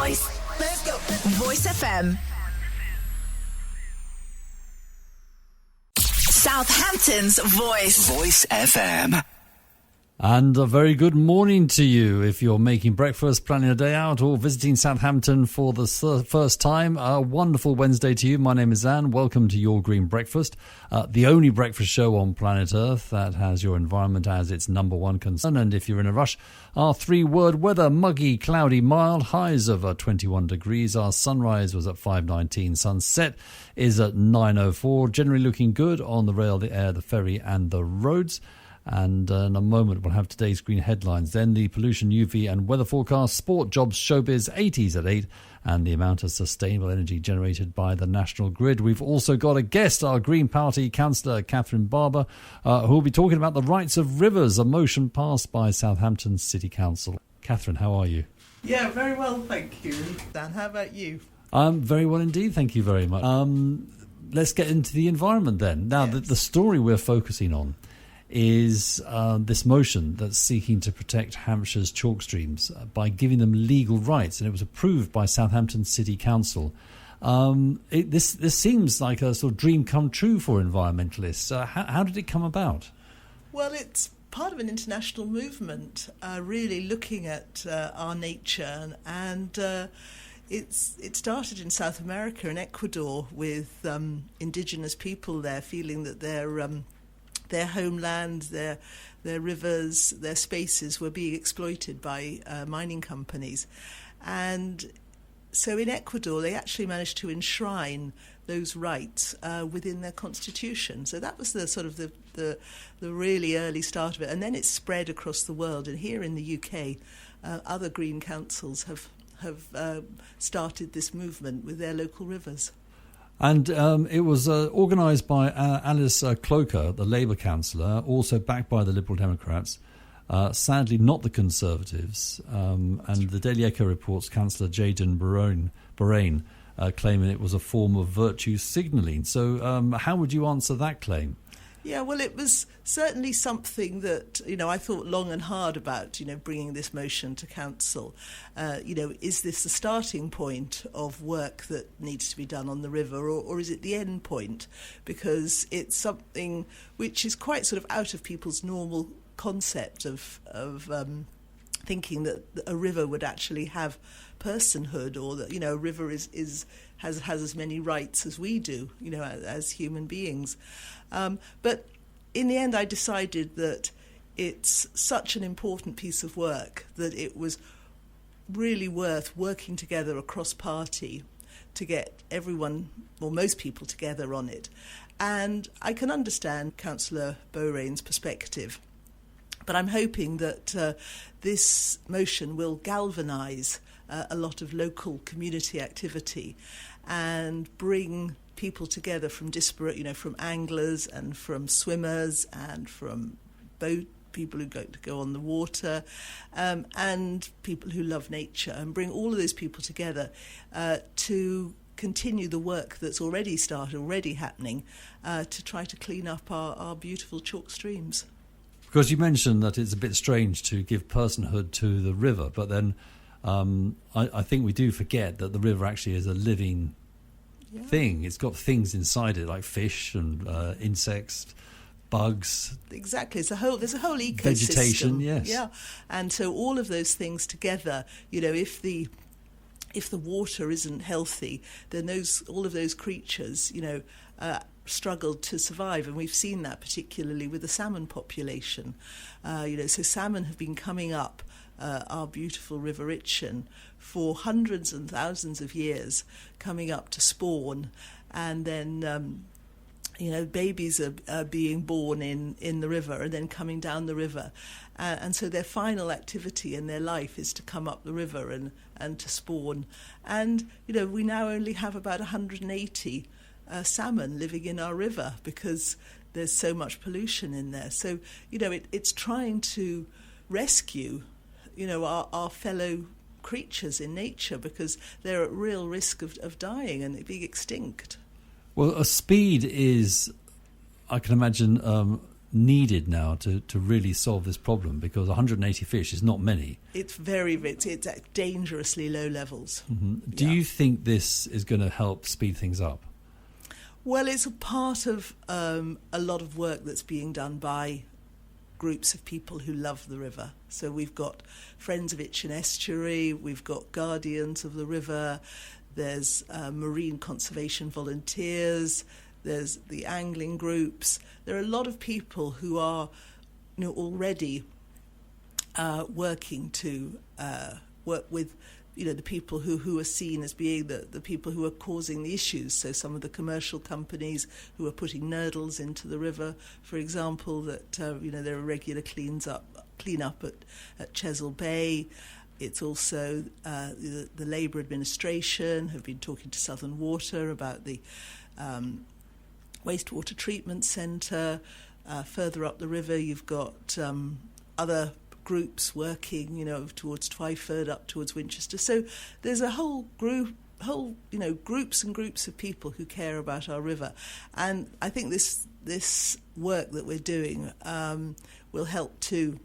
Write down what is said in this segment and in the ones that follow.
Voice. Let's go. Voice FM. Southampton's Voice. Voice FM. And a very good morning to you if you're making breakfast, planning a day out, or visiting Southampton for the first time. A wonderful Wednesday to you. My name is Xan. Welcome to Your Green Breakfast, the only breakfast show on planet Earth that has your environment as its number one concern. And if you're in a rush, our three-word weather: muggy, cloudy, mild, highs of 21 degrees. Our sunrise was at 5:19. Sunset is at 9:04. Generally looking good on the rail, the air, the ferry and the roads. And in a moment, we'll have today's green headlines. Then the pollution, UV and weather forecast, sport, jobs, showbiz, 80s at 8, and the amount of sustainable energy generated by the national grid. We've also got a guest, our Green Party councillor, Katherine Barber, who will be talking about the rights of rivers, a motion passed by Southampton City Council. Katherine, how are you? Yeah, very well, thank you. Dan, how about you? I'm very well indeed, thank you very much. Let's get into the environment then. Now, Yes. the story we're focusing on is this motion that's seeking to protect Hampshire's chalk streams by giving them legal rights, and it was approved by Southampton City Council. This seems like a sort of dream come true for environmentalists. How did it come about? Well, it's part of an international movement, really looking at our nature, and it started in South America, in Ecuador, with indigenous people there feeling that their homeland, their rivers, their spaces were being exploited by mining companies. And so in Ecuador, they actually managed to enshrine those rights within their constitution. So that was the sort of the really early start of it. And then it spread across the world. And here in the UK, other green councils have started this movement with their local rivers. And it was organised by Alice Cllr, the Labour councillor, also backed by the Liberal Democrats, sadly not the Conservatives. And the Daily Echo reports Councillor Jaden Bahrain claiming it was a form of virtue signalling. So how would you answer that claim? Yeah, well, it was certainly something that, I thought long and hard about, bringing this motion to council. Is this the starting point of work that needs to be done on the river, or is it the end point? Because it's something which is quite sort of out of people's normal concept of thinking that a river would actually have personhood, or that, a river has as many rights as we do, as human beings. But in the end, I decided that it's such an important piece of work that it was really worth working together across party to get everyone, or most people, together on it. And I can understand Councillor Bahrain's perspective, but I'm hoping that this motion will galvanise a lot of local community activity and bring people together from disparate, from anglers and from swimmers and from people who go on the water, and people who love nature, and bring all of those people together to continue the work that's already started, already happening, to try to clean up our beautiful chalk streams. Because you mentioned that it's a bit strange to give personhood to the river, but then I think we do forget that the river actually is a living thing. It's got things inside it like fish and insects, bugs. Exactly. There's a whole ecosystem. Vegetation, yes. Yeah. And so all of those things together, if the water isn't healthy, then all of those creatures, struggled to survive, and we've seen that particularly with the salmon population. So salmon have been coming up our beautiful River Itchen for hundreds and thousands of years, coming up to spawn, and then babies are being born in the river and then coming down the river, and so their final activity in their life is to come up the river and to spawn. And we now only have about 180 salmon living in our river because there's so much pollution in there. So it's trying to rescue our fellow creatures in nature, because they're at real risk of dying and being extinct. Well, a speed is, I can imagine, needed now to really solve this problem? Because 180 fish is not many. It's at dangerously low levels. Mm-hmm. Do you think this is going to help speed things up? Well, it's a part of a lot of work that's being done by groups of people who love the river. So we've got Friends of Itchen Estuary, we've got Guardians of the River, there's marine conservation volunteers, there's the angling groups. There are a lot of people who are, already working to work with, the people who are seen as being the people who are causing the issues. So some of the commercial companies who are putting nurdles into the river, for example, that, there are regular clean-up at Chesil Bay. It's also the Labour administration have been talking to Southern Water about the wastewater treatment centre. Further up the river, you've got other groups working, towards Twyford, up towards Winchester. So there's a whole groups and groups of people who care about our river. And I think this work that we're doing will help to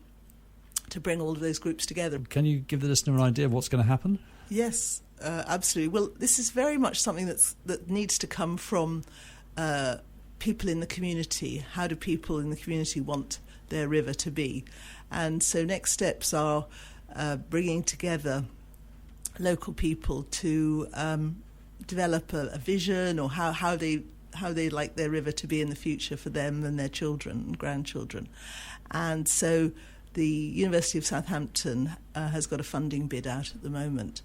bring all of those groups together. Can you give the listener an idea of what's going to happen? Yes, absolutely. Well, this is very much something that needs to come from people in the community. How do people in the community want their river to be? And so next steps are bringing together local people to develop a vision, or how they like their river to be in the future for them and their children and grandchildren. And so the University of Southampton has got a funding bid out at the moment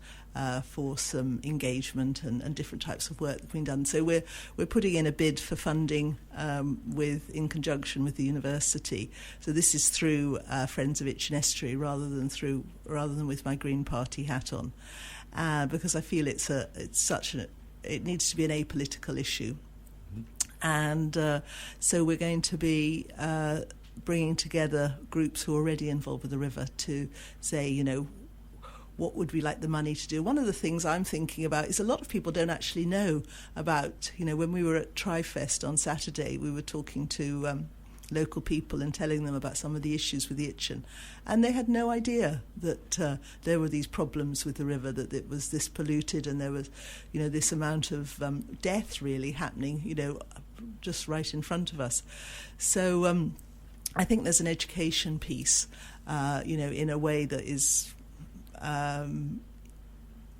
for some engagement and different types of work that's being done. So we're putting in a bid for funding in conjunction with the university. So this is through Friends of Itchen Estuary rather than with my Green Party hat on, because I feel it needs to be an apolitical issue, and so we're going to be bringing together groups who are already involved with the river to say, what would we like the money to do? One of the things I'm thinking about is a lot of people don't actually know about, when we were at TriFest on Saturday, we were talking to local people and telling them about some of the issues with the Itchen. And they had no idea that there were these problems with the river, that it was this polluted, and there was, this amount of death really happening, just right in front of us. So I think there's an education piece, in a way that is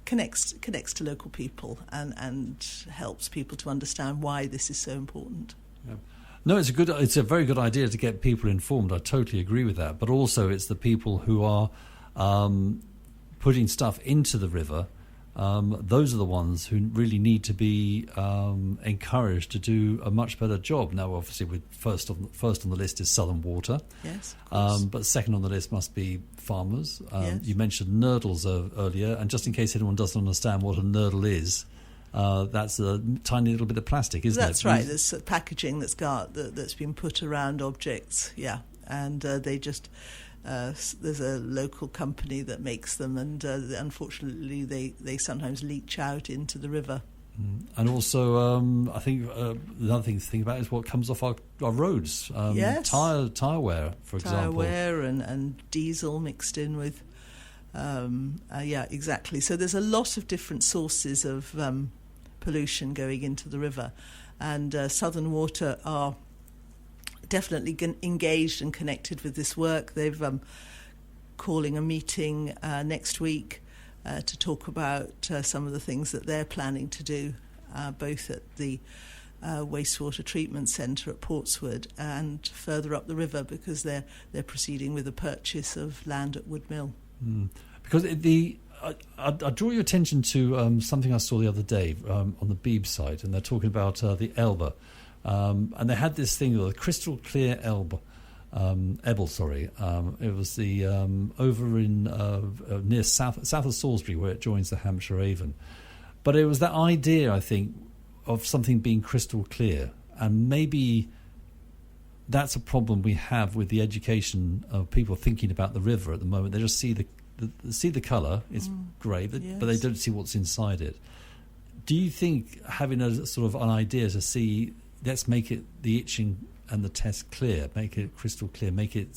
connects to local people and helps people to understand why this is so important. Yeah. No, it's a very good idea to get people informed. I totally agree with that. But also, it's the people who are putting stuff into the river. Those are the ones who really need to be encouraged to do a much better job. Now, obviously, first on the list is Southern Water. Yes. But second on the list must be farmers. Yes. You mentioned nurdles earlier, and just in case anyone doesn't understand what a nurdle is, that's a tiny little bit of plastic, isn't it? That's right. There's packaging that's been put around objects. Yeah, and they just. There's a local company that makes them, and unfortunately they sometimes leach out into the river. And also, I think another thing to think about is what comes off our roads. Yes. Tyre wear, for example. Tyre wear and diesel mixed in with... yeah, exactly. So there's a lot of different sources of pollution going into the river. And Southern Water are definitely engaged and connected with this work. They've calling a meeting next week to talk about some of the things that they're planning to do, both at the wastewater treatment centre at Portswood and further up the river, because they're proceeding with the purchase of land at Wood Mill. Because I draw your attention to something I saw the other day on the Beeb site, and they're talking about the Elbe. And they had this thing, the crystal clear Ebble. It was the over in near south of Salisbury, where it joins the Hampshire Avon. But it was that idea, I think, of something being crystal clear, and maybe that's a problem we have with the education of people thinking about the river at the moment. They just see the colour, it's great, but they don't see what's inside it. Do you think having a sort of an idea to see, let's make it the Itchen and the test clear, make it crystal clear, make it,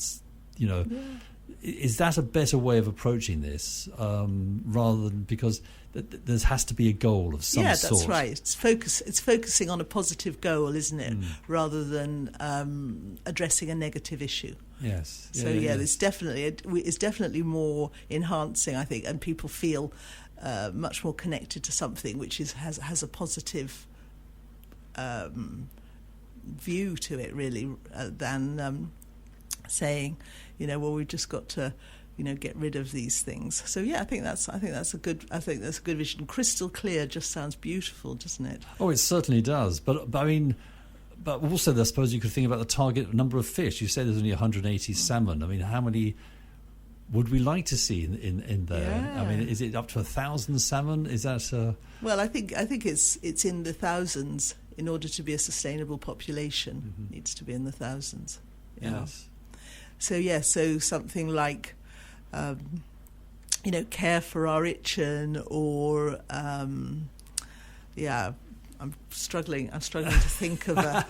is that a better way of approaching this, rather than, because there has to be a goal of some sort? Yeah, that's right. It's focusing on a positive goal, isn't it, rather than addressing a negative issue. Yes. So it's definitely more enhancing, I think, and people feel much more connected to something which has a positive view to it, really, than saying, well, we've just got to, get rid of these things. So I think that's a good vision. Crystal clear just sounds beautiful, doesn't it? Oh, it certainly does. But I mean, but also, I suppose you could think about the target number of fish. You say there's only 180 salmon. I mean, how many would we like to see in there? Yeah. I mean, is it up to 1,000 salmon? Is that? Well, I think it's in the thousands. In order to be a sustainable population, it needs to be in the thousands. Yeah. Yes. So something like, care for our Itchen, or I'm struggling to think of a.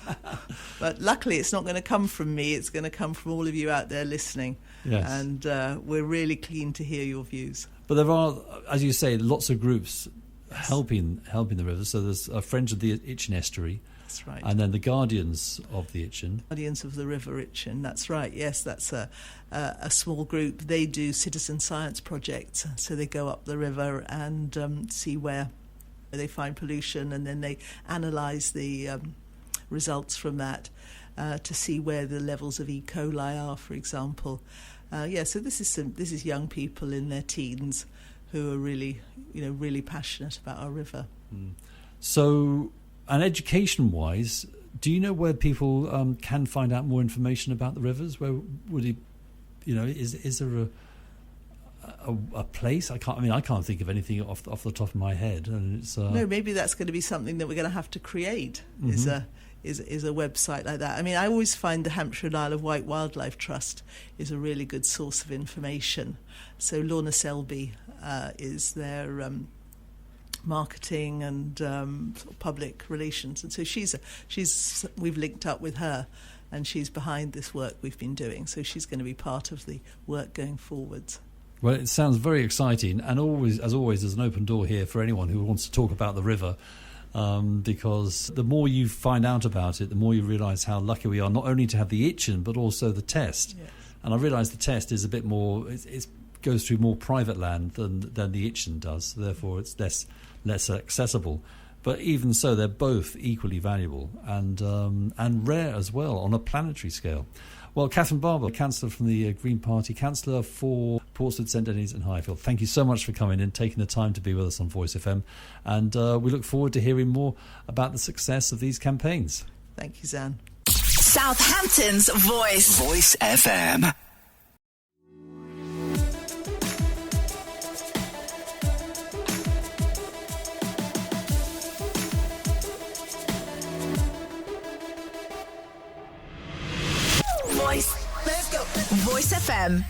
But luckily, it's not going to come from me. It's going to come from all of you out there listening. Yes. And we're really keen to hear your views. But there are, as you say, lots of groups helping the river. So there's Friends of the Itchen Estuary. That's right. And then the Guardians of the Itchen. Guardians of the River Itchen. That's right. Yes, that's a small group. They do citizen science projects. So they go up the river and see where they find pollution, and then they analyse the results from that to see where the levels of E. coli are, for example. So this is young people in their teens who are really passionate about our river. So, and education-wise, do you know where people can find out more information about the rivers? Where would he, is there a place? I can't think of anything off the top of my head. And it's no, maybe that's going to be something that we're going to have to create. Is a website like that. I mean, I always find the Hampshire and Isle of Wight Wildlife Trust is a really good source of information. So Lorna Selby is their marketing and sort of public relations, and so we've linked up with her, and she's behind this work we've been doing. So she's going to be part of the work going forwards. Well, it sounds very exciting, and as always, there's an open door here for anyone who wants to talk about the river. Because the more you find out about it, the more you realise how lucky we are not only to have the Itchen but also the test. Yes. And I realise the test is a bit more, it goes through more private land than the Itchen does, therefore it's less accessible. But even so, they're both equally valuable and rare as well on a planetary scale. Well, Katherine Barber, councillor from the Green Party, councillor for Portsmouth, St Denis and Highfield, thank you so much for coming in, taking the time to be with us on Voice FM, and we look forward to hearing more about the success of these campaigns. Thank you, Xan. Southampton's Voice. Voice FM. Voice. Let's go. Voice FM.